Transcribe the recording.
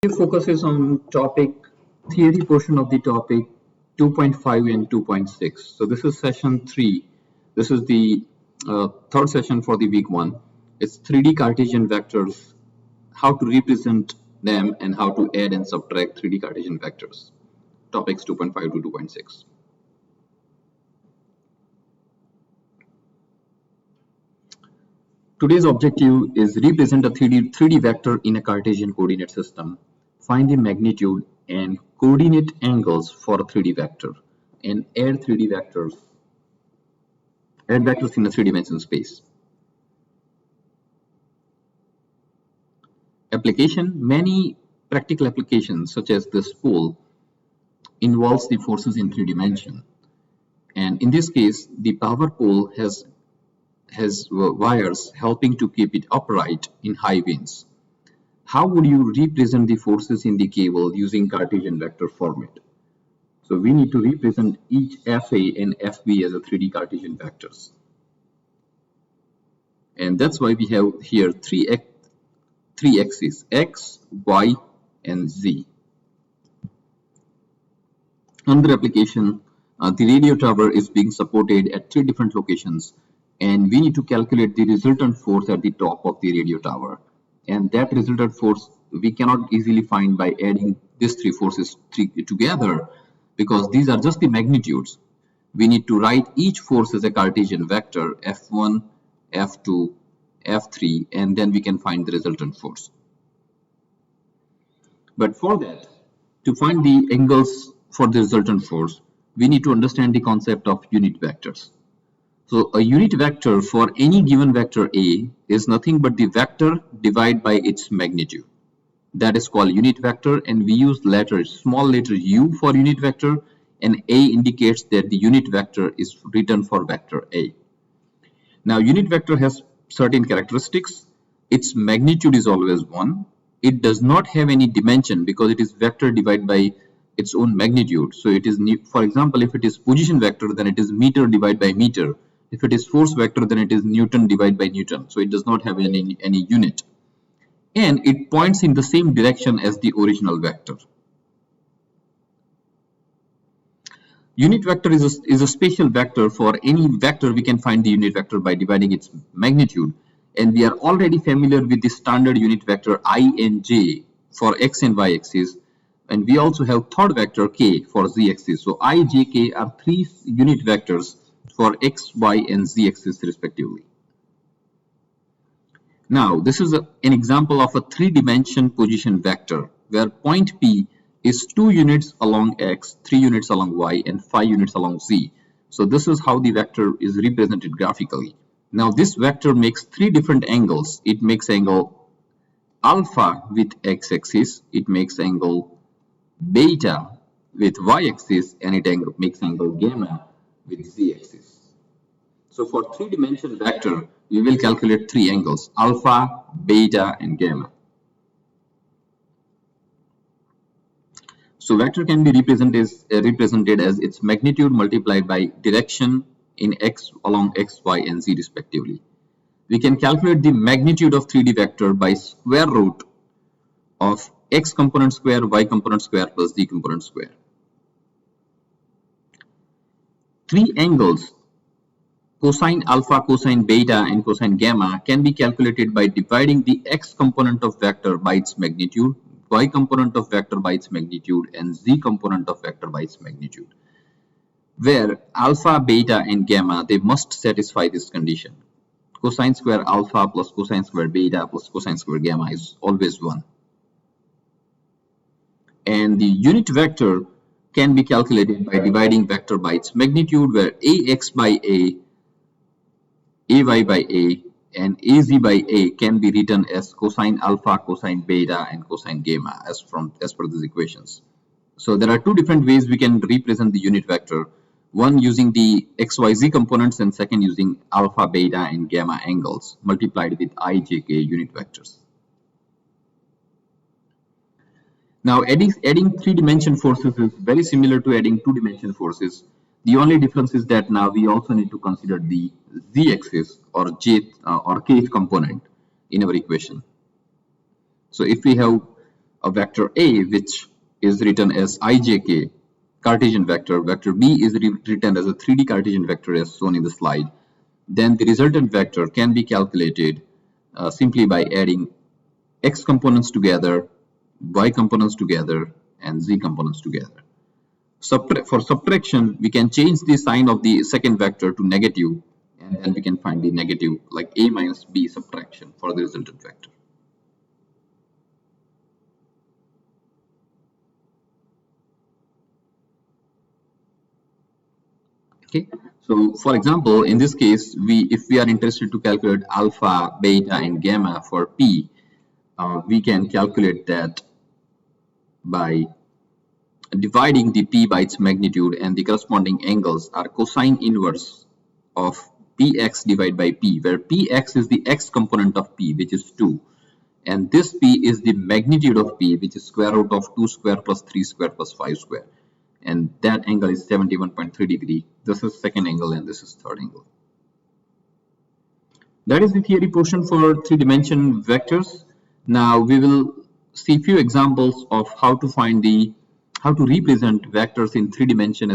Focuses on topic theory portion of the topic 2.5 and 2.6. So this is session 3. This is the third session for the week 1. It's 3D Cartesian vectors, how to represent them and how to add and subtract 3D Cartesian vectors. Topics 2.5 to 2.6. Today's objective is represent a 3D vector in a Cartesian coordinate system. Find the magnitude and coordinate angles for a 3D vector and add vectors in a 3-dimensional space. Application: many practical applications such as this spool involves the forces in 3 dimension, and in this case the power pole has wires helping to keep it upright in high winds. How would you represent the forces in the cable using Cartesian vector format? So we need to represent each FA and FB as a 3D Cartesian vectors. And that's why we have here three axes, X, Y, and Z. Another application, the radio tower is being supported at 3 different locations, and we need to calculate the resultant force at the top of the radio tower. And that resultant force we cannot easily find by adding these 3 forces together, because these are just the magnitudes. We need to write each force as a Cartesian vector, F1, F2, F3, and then we can find the resultant force. But for that, to find the angles for the resultant force, we need to understand the concept of unit vectors. So a unit vector for any given vector A is nothing but the vector divided by its magnitude. That is called unit vector, and we use small letter u for unit vector, and A indicates that the unit vector is written for vector A. Now unit vector has certain characteristics. Its magnitude is always 1. It does not have any dimension because it is vector divided by its own magnitude. So it is, for example, if it is position vector, then it is meter divided by meter. If it is force vector, then it is Newton divided by Newton. So it does not have any unit. And it points in the same direction as the original vector. Unit vector is a special vector. For any vector, we can find the unit vector by dividing its magnitude. And we are already familiar with the standard unit vector I and j for x and y axis. And we also have third vector k for z axis. So I, j, k are 3 unit vectors for x, y, and z axis respectively. Now, this is an example of a 3-dimension position vector where point P is 2 units along x, 3 units along y, and 5 units along z. So this is how the vector is represented graphically. Now, this vector makes 3 different angles. It makes angle alpha with x-axis, it makes angle beta with y-axis, and it makes angle gamma with z-axis. So for 3-dimensional vector, we will calculate 3 angles, alpha, beta, and gamma. So vector can be represented as its magnitude multiplied by direction in x along x, y, and z respectively. We can calculate the magnitude of 3D vector by square root of x component square, y component square plus z component square. 3 angles, cosine alpha, cosine beta, and cosine gamma, can be calculated by dividing the x component of vector by its magnitude, y component of vector by its magnitude, and z component of vector by its magnitude, where alpha, beta, and gamma, they must satisfy this condition. Cosine square alpha plus cosine square beta plus cosine square gamma is always 1. And the unit vector can be calculated by dividing vector by its magnitude, where ax by a, ay by a, and az by a can be written as cosine alpha, cosine beta, and cosine gamma as per these equations. So there are 2 different ways we can represent the unit vector. One using the xyz components, and second using alpha, beta, and gamma angles multiplied with I, j, k unit vectors. Now adding 3-dimension forces is very similar to adding 2-dimension forces. The only difference is that now we also need to consider the z-axis or kth component in our equation. So if we have a vector A, which is written as ijk, Cartesian vector, vector B is written as a 3D Cartesian vector as shown in the slide, then the resultant vector can be calculated simply by adding x components together, y components together, and z components together. For subtraction, we can change the sign of the second vector to negative, and then we can find the negative, like a minus b subtraction for the resultant vector. Okay, so for example, in this case, if we are interested to calculate alpha, beta, and gamma for p, we can calculate that by dividing the p by its magnitude, and the corresponding angles are cosine inverse of px divided by p, where px is the x component of p, which is 2, and this p is the magnitude of p, which is square root of 2 square plus 3 square plus 5 square, and that angle is 71.3 degree. This is second angle and this is third angle. That is the theory portion for three-dimension vectors. Now we will see few examples of how to represent vectors in three dimension